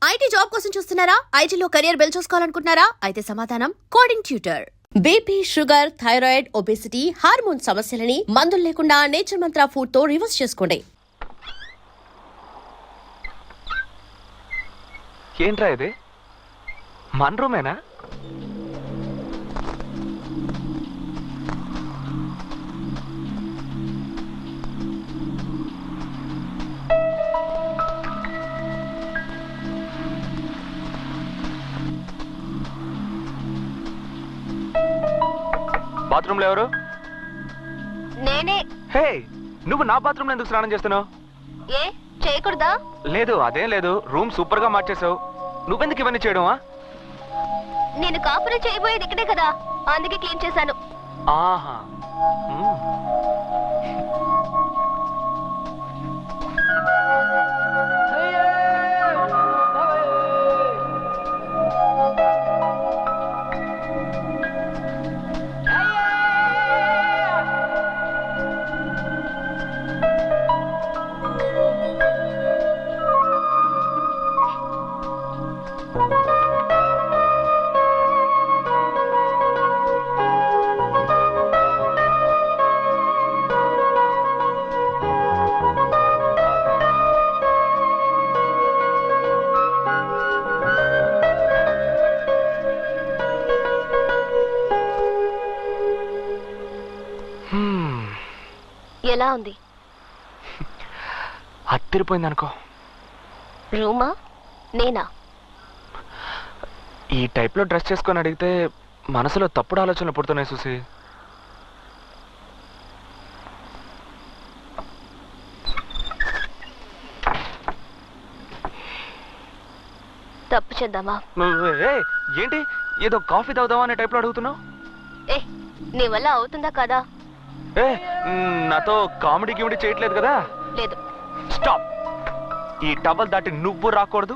IT job కోసం చూస్తున్నారా? ఐటీలో కెరియర్ బిల్డ్ చూసుకోవాలనుకుంటున్నారా? అయితే సమాధానం coding tutor. BP, sugar, thyroid, obesity, hormone సమస్యలని మందులు లేకుండా నేచర్ మంత్ర ఫుడ్ తో రివర్స్ చేసుకోండి. ఏంట్రా ఇది? మన రూమేనా? బాత్రూంలో ఎవరు? నేనే. హే, నువ్వు నా బాత్రూంలో ఎందుకు స్నానం చేస్తున్నావు? ఏ చేయకూడదా? లేదు, అదేం లేదు. రూమ్ సూపర్ గా మార్చేసావు. నువ్వెందుకు ఇవన్నీ చేయడమా? నేను కాపురం చేయబోయేది ఇక్కడే కదా, అందుకే క్లీన్ చేశాను. ఆహా. ఎలా ఉంది? అత్తిరిపోయింది అనుకో. రూమా? నేనా? ఈ టైప్ లో డ్రెస్ చేసుకొని అడిగితే మనసులో తప్పుడు ఆలోచనలు పుడుతున్నాయి చూసి. తప్పు చేద్దామా? ఏంటి ఏదో కాఫీ తాగుదామా అనే టైప్ లో అడుగుతున్నావు? ఏ నీ వల్ల అవుతుందా కదా? ఏ నాతో కామెడీ గిమిడీ చేయట్లేదు కదా? లేదు. స్టాప్. ఈ టవల్ దాటి నువ్వు రాకూడదు,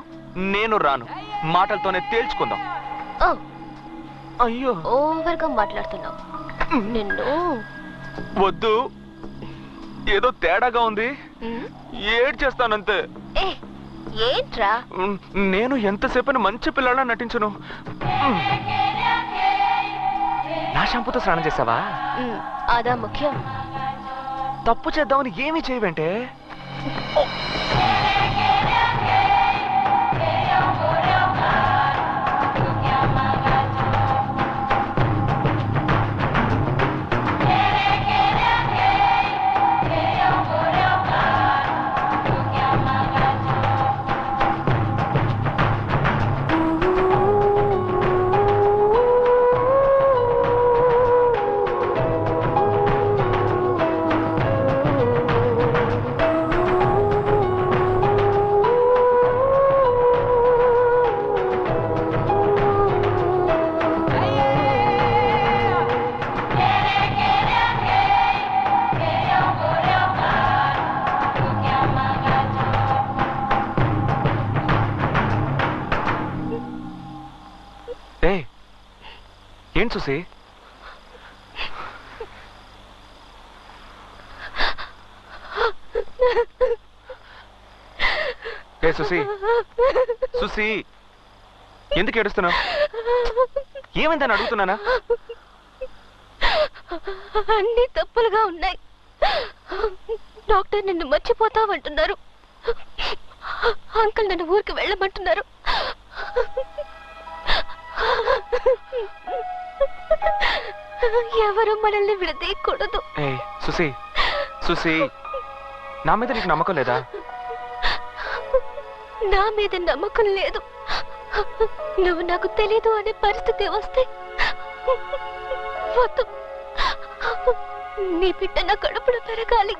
నేను రాను. మాటలతోనే తేల్చుకుందాం. ఓ అయ్యో, ఓవర్గా మాట్లాడుతున్నావు. నిన్ను వద్దు, ఏదో తేడాగా ఉంది. ఏడ్ చేస్తానంతే. ఏ ఏంట్రా? నేను ఎంతసేపని మంచి పిల్లలా నటించను. నా షాంపూతో స్నానం చేసావా? అదా ముఖ్యం. తప్పు చేద్దామని ఏమీ చేయవంటే. ఏంటి చూసి? ఏ సుసి, సుసి ఎందుకు ఏడుస్తున్నావు? ఏమైందని అడుగుతున్నానా? అన్ని తప్పులుగా ఉన్నాయి. డాక్టర్ నిన్ను మర్చిపోతావంటున్నారు. అంకుల్ నన్ను ఊరికి వెళ్ళమంటున్నారు. ఎవరు మనల్ని విడదీయకూడదు. సుసి, సుసి నా మీద నీకు నమ్మకం లేదా? నా మీద నమ్మకం లేదు. నువ్వు నాకు తెలీదు అనే పరిస్థితి వస్తే వద్దు. నీ బిడ్డ నా కడుపులో పెరగాలి.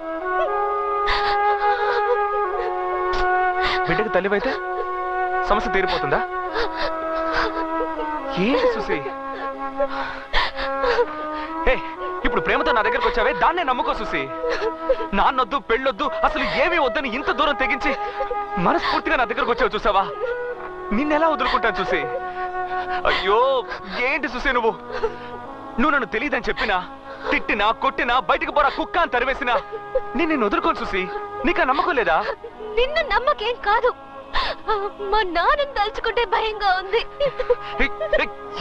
బిడ్డకి తల్లివైతే సమస్య తీరిపోతుందా? ఏంటి సుసి? ఇప్పుడు ప్రేమతో నా దగ్గరకు వచ్చావే, దాన్నే నమ్ముకో సుసి. నాన్నొద్దు, పెళ్ళొద్దు, అసలు ఏమీ వద్దని ఇంత దూరం తెగించి మనస్ఫూర్తిగా నా దగ్గరకు వచ్చావు చూసావా? నిన్నెలా వదులుకుంటాను చూసి? అయ్యో ఏంటి సుసి నువ్వు నన్ను తెలియదని చెప్పినా, తిట్టినా, కొట్టినా, బయటికి పోరా కుక్క అని తరివేసినా నేను వదులుకోను చూసి. నీకు నమ్మకం లేదా? నిన్ను నమ్మకేం కాదు, మా నాన్నని తలుచుకుంటే భయంగా ఉంది.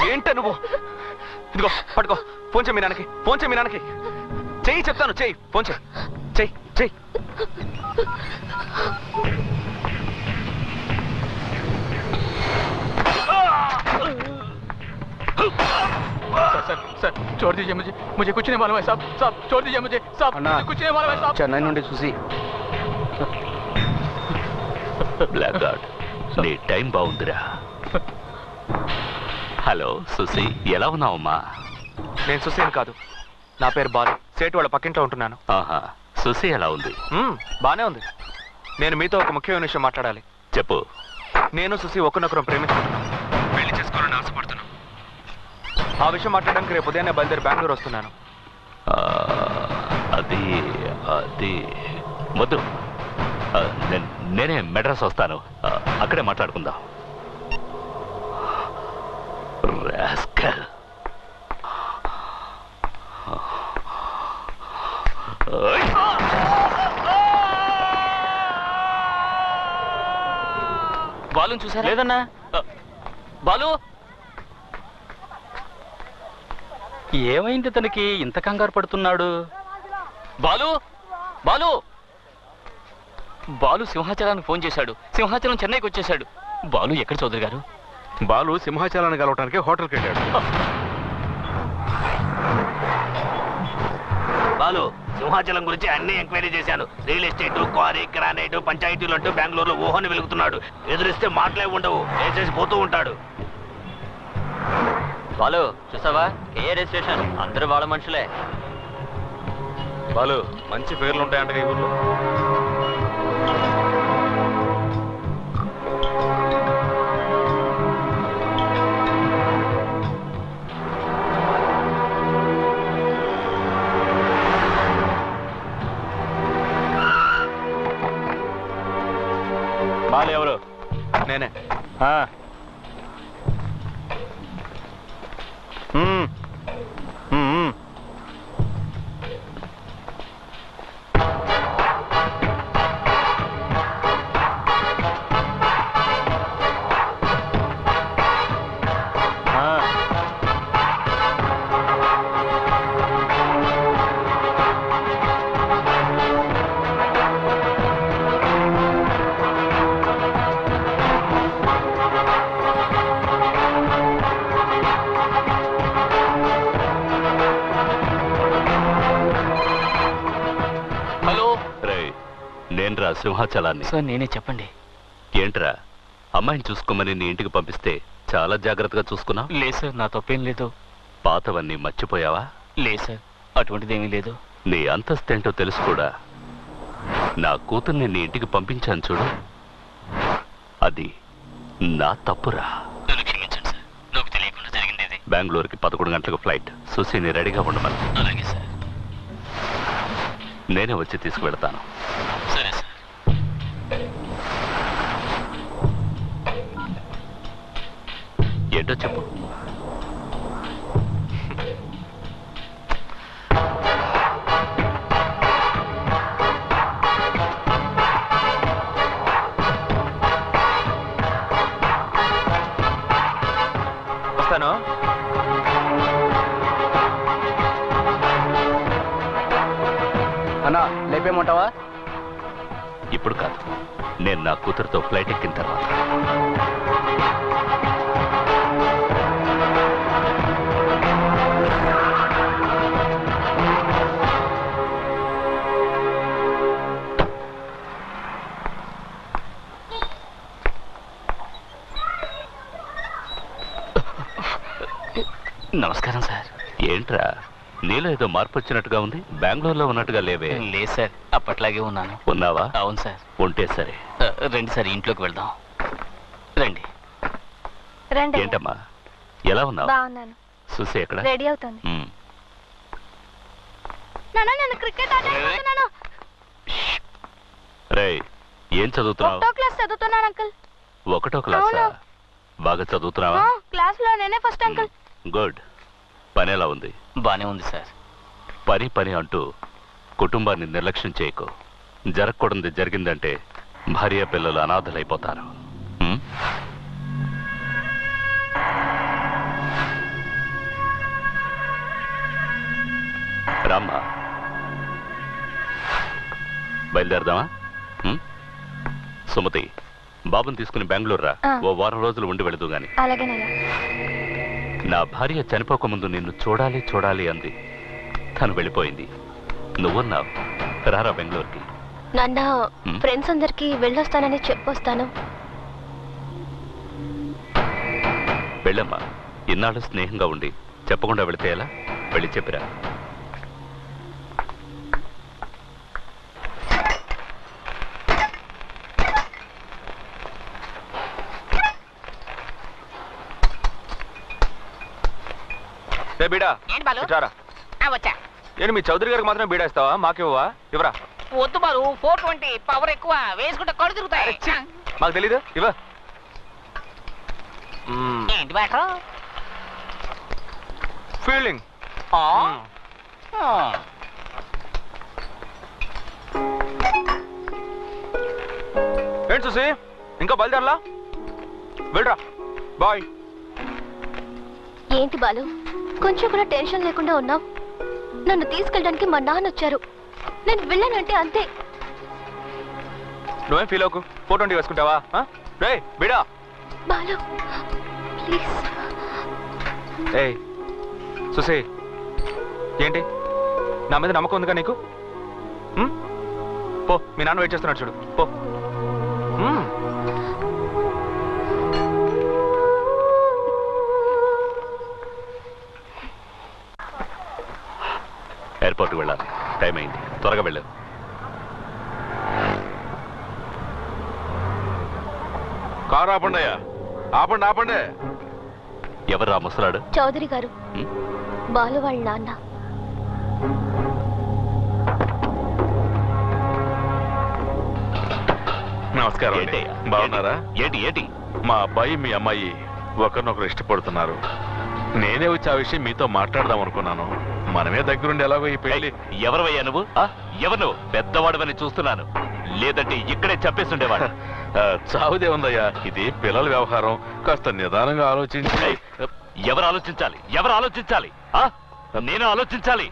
ఏంట నువ్వు? ఇదిగో పట్టుకో, ఫోన్ చేయి మీ నాన్నకి, ఫోన్ చేయి మీ నాన్నకి. చెయ్యి చెప్తాను, చెయ్యి, ఫోన్ చేయి, చెయ్యి చెయ్యి. सर छोड़ दीजिए मुझे कुछ नहीं मालूम है साहब छोड़ दीजिए मुझे कुछ नहीं मालूम है साहब చెన్నై నుండి చూసి బ్లాక్ గార్డ్ నీ టైం బాగుందిరా. హలో సుసి, ఎలా ఉన్నావమ్మా? నేను సుసేన్ కాదు, నా పేరు బాలు. సేటు వాళ్ళ పక్కింట్లో ఉంటున్నాను. ఆహా, సుసి ఎలా ఉంది? బానే ఉంది. నేను మీతో ఒక ముఖ్యమైన విషయం మాట్లాడాలి. చెప్పు. నేను సుసి ఒకరినొకరు ప్రేమించుకుంటున్నాను, పెళ్లి చేసుకోవాలని ఆశపడుతున్నాను. ఆ విషయం మాట్లాడడానికి రేపు ఉదయాన్నే బయలుదేరి బెంగళూరు వస్తున్నాను. అది అది వద్దు, నేనే మెడ్రాస్ వస్తాను, అక్కడే మాట్లాడుకుందాం. రాస్కల్. బాలు చూసారా? లేదన్నా. బాలు ఏమైంది? తనకి ఇంత కంగారు పడుతున్నాడు? బాలు బాలు బాలు సింహాచలానికి ఫోన్ చేశాడు. సింహాచలం చెన్నైకి వచ్చేశాడు. బాలు ఎక్కడ చౌదరి గారు? బాలు సింహాచలాన్ని కలవటానికి హోటల్కి వెళ్ళాడు. బాలు, సింహాచలం గురించి అన్ని ఎంక్వైరీ చేశాను. రియల్ ఎస్టేట్, క్వారీ, గ్రానైట్, పంచాయతీలు అంటూ బెంగళూరులో ఊహను వెలుగుతున్నాడు. ఎదురిస్తే మాటలే ఉండవు, వేసేసి పోతూ ఉంటాడు. బాలు చూసావా? కేఆర్ఎస్ స్టేషన్, అందరూ వాళ్ళ మనుషులే. బాలు, మంచి పేర్లు ఉంటాయంట ఈ ఊర్లో. బాలు ఎవరు? నేనే. నేనురా సింహాచలాన్ని. సార్ నేనే, చెప్పండి. ఏంట్రా, అమ్మాయిని చూసుకోమని నీ ఇంటికి పంపిస్తే చాలా జాగ్రత్తగా చూసుకున్నావు? లేదు సార్, నా తప్పేం లేదు. పాతవన్నీ మర్చిపోయావా? లేదు సార్, అటువంటిదేమీ లేదు. నీ అంతస్తేంటో తెలుసు కూడా. నా కూతుర్ని నీ ఇంటికి పంపించాను చూడు, అది నా తప్పురా. నన్ను క్షమించండి సార్, నాకు తెలియకుండా జరిగింది ఇది. బెంగళూరుకి 11 గంటలకు ఫ్లైట్. సుశీని రెడీగా ఉండమని. అలాగే సార్. నేనే వచ్చి తీసుకువెళ్తాను. సరే సార్. ఏంటో చెప్పు. వస్తాను. అన్నా లేపేమంటావా? ఇప్పుడు కాదు, నేను నా కూతురుతో ఫ్లైట్ ఎక్కిన తర్వాత. నమస్కారం సార్. ఏంట్రా, నీలో ఏదో మార్పు వచ్చినట్టుగా ఉంది. బెంగళూరులో ఉన్నట్టుగా లేవే. లేదు సార్, అప్పట్లాగే ఉన్నాను. ఉన్నావా? అవును సార్. ఉంటే సరే. రండి సార్, ఇంట్లోకి వెళ్దాం. రండి. ఏంటమ్మా, ఎలా ఉన్నావు? బాగున్నాను. సుసి ఎక్కడ? రెడీ అవుతుంది. ఉమ్. నేను క్రికెట్ ఆడుతున్నాను. రేయ్, ఏం చదువుతున్నావు? ఒకటో క్లాస్ చదువుతున్నాను అంకుల్. ఒకటో క్లాసా? అవును. బాగా చదువుతున్నావా? క్లాస్ లో నేనే ఫస్ట్ అంకుల్. గుడ్. పని ఎలా ఉంది? బానే ఉంది సార్. పని పని అంటూ కుటుంబాన్ని నిర్లక్ష్యం చేయకు. జరగకూడదు జరిగిందంటే భార్య పిల్లలు అనాథలైపోతారు. రామ్మా, బయలుదేరదామా? సుమతి, బాబుని తీసుకుని బెంగళూరు రా. ఓ వారం రోజులు ఉండి వెళదు గాని. అలాగేనయ్యా. నా భార్య చనిపోకముందు నిన్ను చూడాలి చూడాలి అంది. తను వెళ్ళిపోయింది. నువ్వున్నావు. రారా బెంగళూరుకి. నాన్న, ఫ్రెండ్స్ అందరికి వెళ్ళొస్తానని చెప్పొస్తాను. వెళ్ళమ్మా. ఇన్నాళ్ళు స్నేహంగా ఉండి చెప్పకుండా వెళితే ఎలా? వెళ్ళి చెప్పిరా. బీడా వచ్చా. ఏంటి మీ చౌదరి గారికి మాత్రమే బీడా ఇస్తావా? మాకేవా? ఇవరా. వద్దు బాలు, 420 పవర్ ఎక్కువ, వేసుకుంటే కళ్ళు తిరుగుతాయి. మాకు తెలీదు. ఇవ ఏంటి బ్యాటర్? ఫీల్డింగ్. ఏంటి చూసి ఇంకా బయలుదేరలా? వెళ్ళరా. బాయ్. ఏంటి బాలు, కొంచెం కూడా టెన్షన్ లేకుండా ఉన్నావు? నన్ను తీసుకెళ్ళడానికి మా నాన్న వచ్చారు. నేను వెళ్ళానంటే అంతే. నువ్వేం ఫీల్ అవ్వకు. 420 వేసుకుంటావా? రే బిడా. బాలు ప్లీజ్. ఏయ్ సుసి, ఏంటి నా మీద నమ్మకం ఉందిగా నీకు? పో, మీ నాన్న వెయిట్ చేస్తున్నాడు చూడు. పో. ఎయిర్పోర్ట్కి వెళ్ళాలి. టైం అయింది. త్వరగా వెళ్ళు. కారు ఆపండి అయ్యా. ఆపండి ఆపండి. ఎవరు ఆ ముసలాడు? చౌదరి గారు, బాలు వాళ్ళ నాన్న. నమస్కారం అండి. బాగున్నారా? ఏంటి ఏంటి? మా అబ్బాయి మీ అమ్మాయి ఒకరినొకరు ఇష్టపడుతున్నారు. నేనే వచ్చి ఆ విషయం మీతో మాట్లాడదాం అనుకున్నాను. మనమే దగ్గరుండి ఎలాగో ఈ పెళ్లి. ఎవరవయ్యా నువ్వు? ఎవరు నువ్వు? పెద్దవాడవని చూస్తున్నాను. లేదంటే ఇక్కడే చెప్పేస్తుండేవాడు. చావుదే ఉందయ్యా, ఇది పిల్లల వ్యవహారం. కాస్త నిదానంగా ఆలోచించి. ఎవరు ఆలోచించాలి? ఎవరు ఆలోచించాలి? నేను ఆలోచించాలి.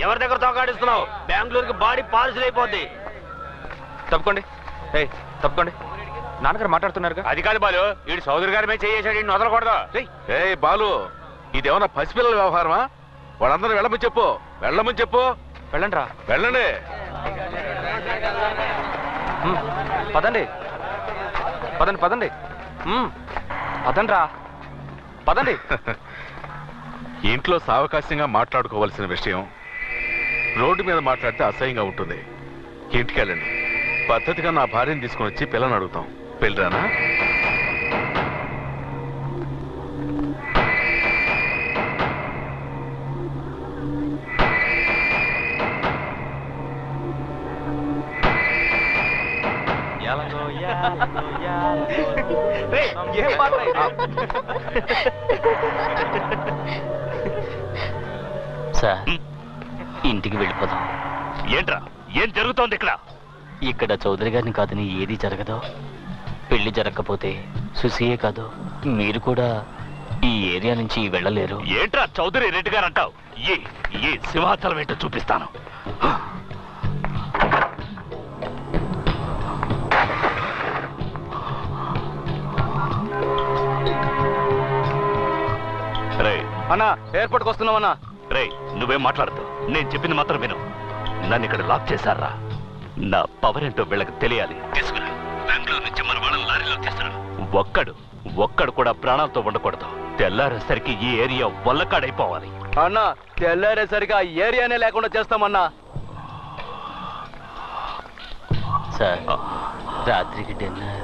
ఎవరి దగ్గర తోకాడిస్తున్నావు? బెంగళూరుకి బాడీ పార్సిల్ అయిపోద్ది. తప్పుకోండి. ఏయ్ తప్పుకోండి. నాన్నగారు మాట్లాడుతున్నారుగా. అది కాదు బాలు, వీడు చౌదరి గారి మీద చేసాడు. వీడిని వదలకూడదు. ఏ బాలు, ఇదేమన్నా పసిపిల్లల వ్యవహారమా? వాళ్ళందరూ వెళ్ళమని చెప్పు. వెళ్ళమని చెప్పు. వెళ్ళండి రా. వెళ్ళండి. పదండి పదండి పదండి. పదండి రా. పదండి. ఇంట్లో సావకాశంగా మాట్లాడుకోవాల్సిన విషయం రోడ్డు మీద మాట్లాడితే అసహ్యంగా ఉంటుంది. ఇంటికి వెళ్ళండి. పద్ధతిగా నా భార్యను తీసుకుని వచ్చి పిల్లని అడుగుతాం. పెళ్ళరానా? సార్, ఇంటికి వెళ్ళిపోదాం. ఏంట్రా? ఏం జరుగుతోంది ఇక్కడ? ఇక్కడ చౌదరి గారిని కాదని ఏది జరగదు. పెళ్లి జరగకపోతే సుసియే కాదు, మీరు కూడా ఈ ఏరియా నుంచి వెళ్ళలేరు. ఏంట్రా చౌదరి రెడ్డి గారు అంటావు? ఈ సింహాచలం ఏంటో చూపిస్తాను. రే అన్నా, ఎయిర్పోర్ట్కి వస్తున్నామన్నా. రే, నువ్వేం మాట్లాడదు. నేను చెప్పింది మాత్రం విను. నన్ను ఇక్కడ లాక్ చేశారా? నా పవర్ ఏంటో వీళ్ళకి తెలియాలి. తీసుకురా. బెంగళూరు నుంచి మన వాళ్ళని లారీలో తీసుకురా. ఒక్కడు కూడా ప్రాణాలతో ఉండకూడదు. తెల్లారేసరికి ఈ ఏరియా వల్లకాడైపోవాలి. అన్నా, తెల్లారేసరికి ఆ ఏరియానే లేకుండా చేస్తామన్నా. సార్, రాత్రికి డిన్నర్.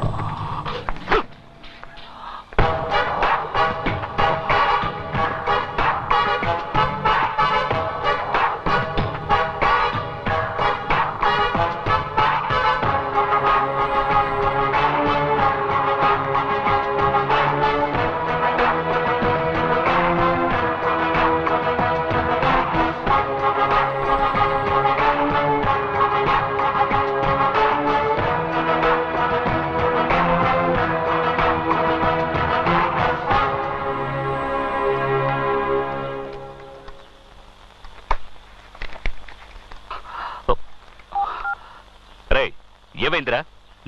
ఏమైందిరా?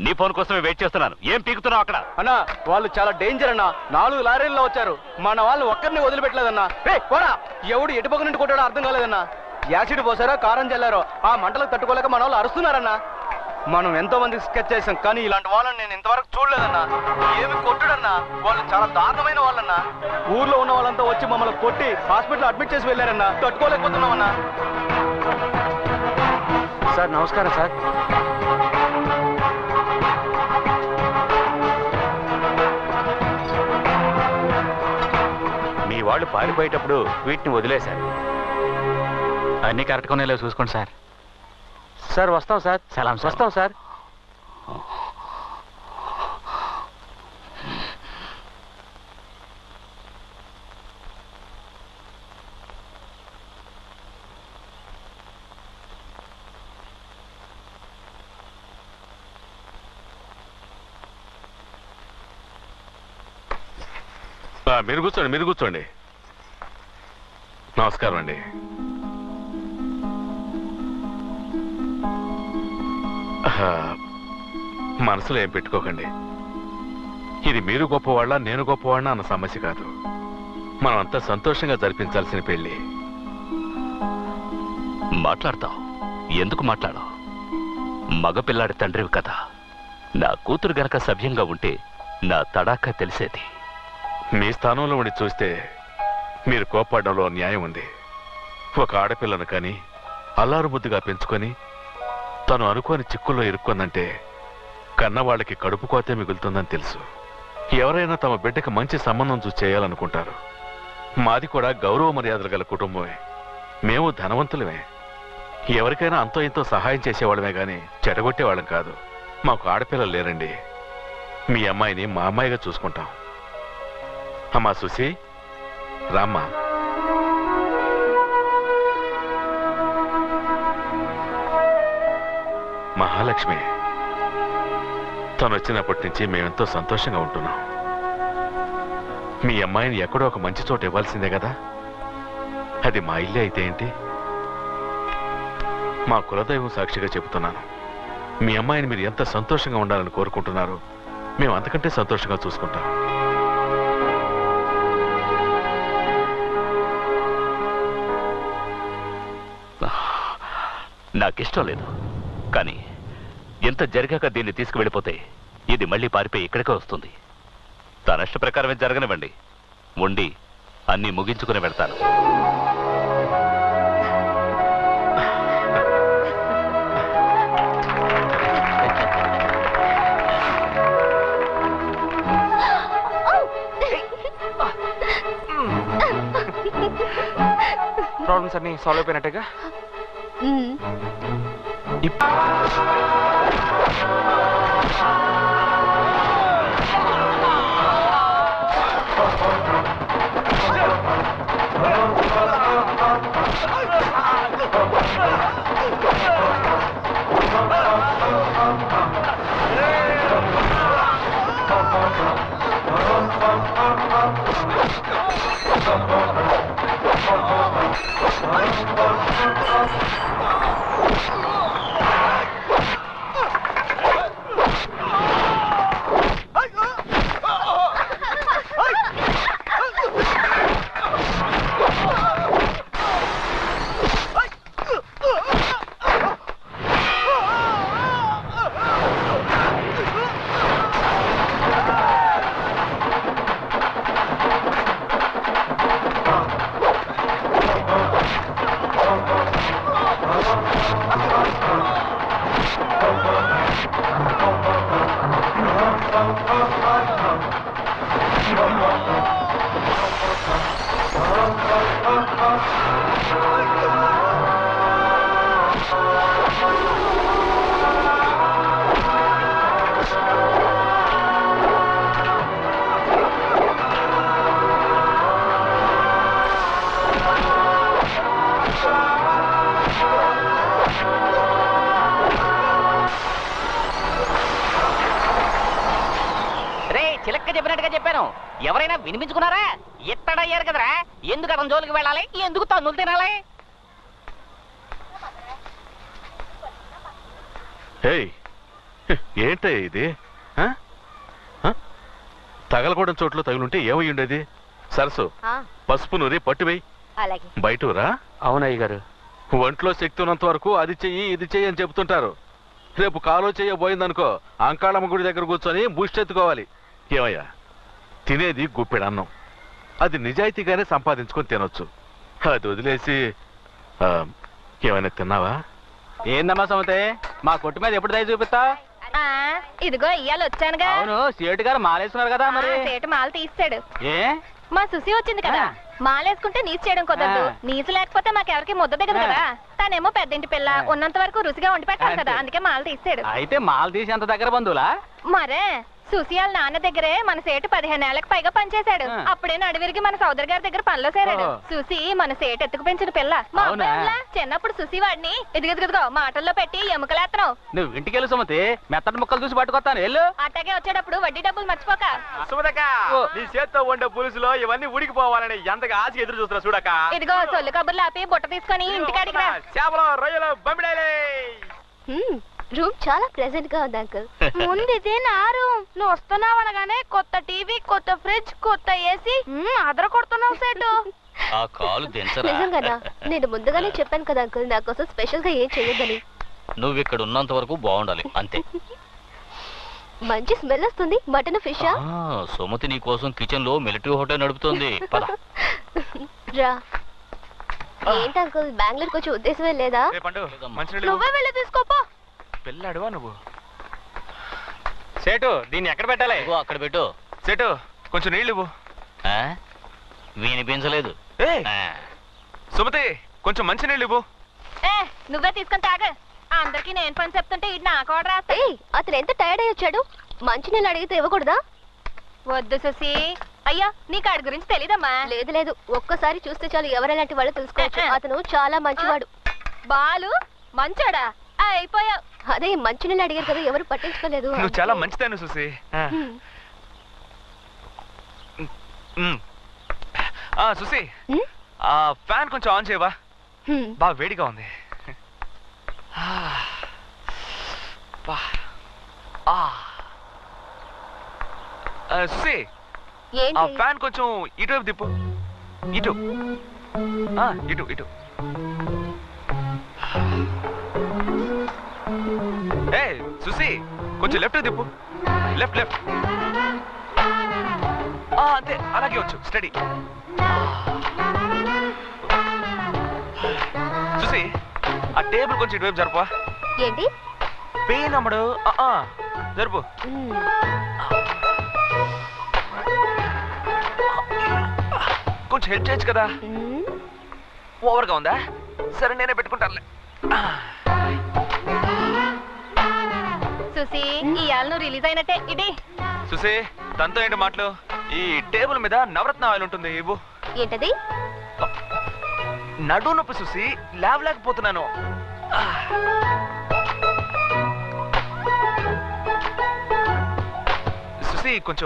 నీ ఫోన్ కోసమే వెయిట్ చేస్తున్నాను. ఏం పీకుతున్నావు అక్కడ? అన్నా వాళ్ళు చాలా డేంజర్ అన్నా. 4 లారీల్లో వచ్చారు. మన వాళ్ళు ఒక్కరిని వదిలిపెట్టలేదన్నా. పోరా, ఎవడు ఎటుపక్క నుండి కొట్టాడో అర్థం కాలేదన్నా. యాసిడ్ పోసారో కారం చల్లారో ఆ మంటలకు తట్టుకోలేక మన వాళ్ళు అరుస్తున్నారన్నా. మనం ఎంతో మందికి స్కెచ్ చేసాం, కానీ ఇలాంటి వాళ్ళని నేను ఇంతవరకు చూడలేదన్నా. ఏమి కొట్టుడన్నా, వాళ్ళు చాలా దారుణమైన వాళ్ళన్నా. ఊర్లో ఉన్న వాళ్ళంతా వచ్చి మమ్మల్ని కొట్టి హాస్పిటల్ అడ్మిట్ చేసి వెళ్ళారన్నా. తట్టుకోలేకపోతున్నామన్నా. సార్ నమస్కారం సార్. మీ వాళ్ళు పారిపోయేటప్పుడు వీటిని వదిలేశారు. అన్ని కరెక్ట్గా ఉన్నాయో చూసుకోండి సార్. సార్ వస్తాం సార్. సలాం వస్తాం సార్. మీరు కూర్చోండి, మీరు కూర్చోండి. నమస్కారం అండి. మనసులో ఏం పెట్టుకోకండి. ఇది మీరు గొప్పవాళ్ళ నేను గొప్పవాళ్ళ అన్న సమస్య కాదు. మనం అంతా సంతోషంగా జరిపించాల్సిన పెళ్లి. మాట్లాడతావు? ఎందుకు మాట్లాడవు? మగపిల్లాడి తండ్రివి కదా. నా కూతురు గనక సభ్యంగా ఉంటే నా తడాకా తెలిసేది. మీ స్థానంలో ఉండి చూస్తే మీరు కోప్పడడంలో న్యాయం ఉంది. ఒక ఆడపిల్లను కానీ అల్లారు ముద్దుగా పెంచుకొని తను అనుకోని చిక్కుల్లో ఇరుక్కుందంటే కన్నవాళ్ళకి కడుపు కోతే మిగులుతుందని తెలుసు. ఎవరైనా తమ బిడ్డకి మంచి సంబంధం చూసి చేయాలనుకుంటారు. మాది కూడా గౌరవ మర్యాదలు గల కుటుంబమే. మేము ధనవంతులమే. ఎవరికైనా అంతో ఇంతో సహాయం చేసేవాళ్ళమే కానీ చెడగొట్టేవాళ్ళం కాదు. మాకు ఆడపిల్లలు లేరండి. మీ అమ్మాయిని మా అమ్మాయిగా చూసుకుంటాం. అమ్మా సుసి, రామ్మా. మహాలక్ష్మి తను వచ్చినప్పటి నుంచి మేమెంతో సంతోషంగా ఉంటున్నాం. మీ అమ్మాయిని ఎక్కడో ఒక మంచి చోట ఇవ్వాల్సిందే కదా. అది మా ఇల్లే అయితే ఏంటి? మా కులదైవం సాక్షిగా చెబుతున్నాను. మీ అమ్మాయిని మీరు ఎంత సంతోషంగా ఉండాలని కోరుకుంటున్నారో మేము అంతకంటే సంతోషంగా చూసుకుంటాం. నాకిష్టం లేదు, కానీ ఎంత జరిగాక దీన్ని తీసుకువెళ్ళిపోతే ఇది మళ్ళీ పారిపోయి ఇక్కడికే వస్తుంది. తన ఇష్ట ప్రకారమే జరగనివ్వండి. ఉండి అన్నీ ముగించుకుని వెళ్తాను. ప్రాబ్లమ్స్ అన్ని సాల్వ్ అయిపోయినట్టుగా. చిలక్క చెప్పినట్టుగా చెప్పాను. ఎవరైనా వినిపించుకున్నారా? ఎత్తడయ్యారు కదరా. ఎందుకు అతని జోలికి వెళ్ళాలి? ఎందుకు తన్నులు తినాలి? ఏంటయ్యా ఇది ఆ? ఆ? తగలకూడని చోట్ల తగులుంటే ఏమై ఉండేది? సరసు పసుపు నూరి పట్టువేయి. అలాగే. బయటరా. అవునయ్య గారు. ఒంట్లో శక్తి ఉన్నంత వరకు అది చెయ్యి ఇది చెయ్యి అని చెప్తుంటారు. రేపు కాలో చెయ్యబోయిందనుకో అంకాళమ్మ గుడి దగ్గర కూర్చొని బూస్టెత్తుకోవాలి. ఏమయ్యా, తినేది గుప్పెడు అన్నం, అది నిజాయితీగానే సంపాదించుకొని తినొచ్చు. అది వదిలేసి ఏమైనా తిన్నావా? ఏందమ్మా సమతే, మా కొట్టు మీద ఎప్పుడు దయ చూపిస్తా? ఇదిగో ఇయ్యాల వచ్చానుగా. అవును, సేటు గారు మాలేస్తున్నారు కదా మరి. సేటు మాల తీస్తాడు. ఏ మా సుసి వచ్చింది కదా, మాలేసుకుంటే నీసు చేయడం కుదరదు. నీసు లేకపోతే మాకెవరికి ముద్ద దిగదు కదా. తనేమో పెద్దింటి పిల్ల, ఉన్నంత వరకు రుచిగా వండి పెట్టాలి కదా, అందుకే మాల తీస్తాడు. అయితే మాల తీసి అంత దగ్గర బంధువులా? మరే సుశీల నాన్న దగ్గరే మన సేటు 15 ఏళ్లకు పైగా పనిచేశాడు. అప్పుడే నడివిరిగి మన సోదరు గారి దగ్గర పనిలో చేరాడు. సుసి మన సేటు ఎత్తుకు పెంచిన పిల్ల. మా అబ్బాయిలా చిన్నప్పుడు సుసి వాడిని ఇదిగో మాటల్లో పెట్టి ఎముకలేస్తున్నావు. నువ్వు ఇంటికెళ్ళు సుమతి, మెత్తటి ముక్కలు చూసి పట్టుకొస్తాను. వెళ్ళు. అట్టాగే వచ్చేటప్పుడు వడ్డీ డబ్బులు మర్చిపోక. సుమతక్క, నీ చేత్తో వండే పులుసులో ఇవన్నీ ఉడికిపోవాలని ఎంతగా ఆశ ఎదురు చూస్తున్నా చూడక. ఇదిగో సొల్లు కబుర్లు ఆపి బుట్ట తీసుకొని ఇంటికాడికి రా. చేపలు, రొయ్యలు, బొమ్మిడాయలే. రూమ్ చాలా ప్రెజెంట్ గా ఉంది అంకుల్. ముందు ఇదే నా రూమ్. నువ్వు వస్తున్నావు అనగానే కొత్త టీవీ, కొత్త ఫ్రిడ్జ్, కొత్త ఏసీ అదర కొడుతున్నావు సేటు. ఆ కాలు దించరా. నిజంగానా? నేను ముందుగానే చెప్పాను కదా అంకుల్, నా కోసం స్పెషల్ గా ఏం చేయొద్దని. నువ్వు ఇక్కడ ఉన్నంత వరకు బాగుండాలి అంతే. మంచి స్మెల్ వస్తుంది. మటన్ ఫిష్ సుమతి నీ కోసం కిచెన్ లో మిలిటరీ హోటల్ నడుపుతోంది. పద. రా. ఏంటి అంకుల్, బెంగళూరుకి వచ్చే ఉద్దేశమే లేదా? నువ్వే వెళ్ళి తీసుకోపో. పెళ్ళాడువా నువ్వు? సేటు, దీన్ని ఎక్కడ పెట్టాలి? ఇదిగో అక్కడ పెట్టు. సేటు, కొంచెం నీళ్ళు ఇవ్వు. వినిపించలేదు. సుమతి, కొంచెం మంచి నీళ్ళు ఇవ్వు. నువ్వే తీసుకొని తాగ. అందరికి నేను పని చెప్తుంటే ఇది నాకు ఆర్డర్ రాస్తా. అతను ఎంత టైర్డ్ అయ్యి వచ్చాడు, మంచి నీళ్ళు అడిగితే ఇవ్వకూడదా? వద్దు సుసి. అయ్యా, నీకు ఆడి గురించి తెలీదమ్మా? లేదు, ఒక్కసారి చూస్తే చాలు ఎవరెలాంటి వాళ్ళు తెలుసుకోవచ్చు. అతను చాలా మంచివాడు. బాలు మంచోడా? అయిపోయావు. అదే మంచి నీళ్ళు అడిగారు కదా, ఎవరు పట్టించుకోలేదు. నువ్వు చాలా మంచిదాను సుసి. సుసి, ఆ ఫ్యాన్ కొంచెం ఆన్ చేయవా? బాగా వేడిగా ఉంది. సుసి, ఆ ఫ్యాన్ కొంచెం ఇటువైపు తిప్పు. ఇటు ఇటు ఇటు. ఏ సుసి, కొంచెం లెఫ్ట్ తిప్పు. Left left. అంతే, అలాగే వచ్చు. స్టడీ. సుసి, ఆ టేబుల్ కొంచెం ఇటువైపు జరుపా. ఏంటి? పెయిన్ అమ్మడు. జరుపు. కొంచెం హెల్ప్ చేయొచ్చు కదా. ఓవర్గా ఉందా? సరే, నేనే పెట్టుకుంటానులే. సుసి, ఇవాళ నువ్వు రిలీజ్ అయినట్టే. ఇది సుసి, తనతో ఏంటి మాటలు? ఈ టేబుల్ మీద నవరత్న ఆయిల్ ఉంటుంది, ఇవ్వు. ఏంటది? నడు నొప్పి సుసి, లేవలేకపోతున్నాను. సుసి, కొంచెం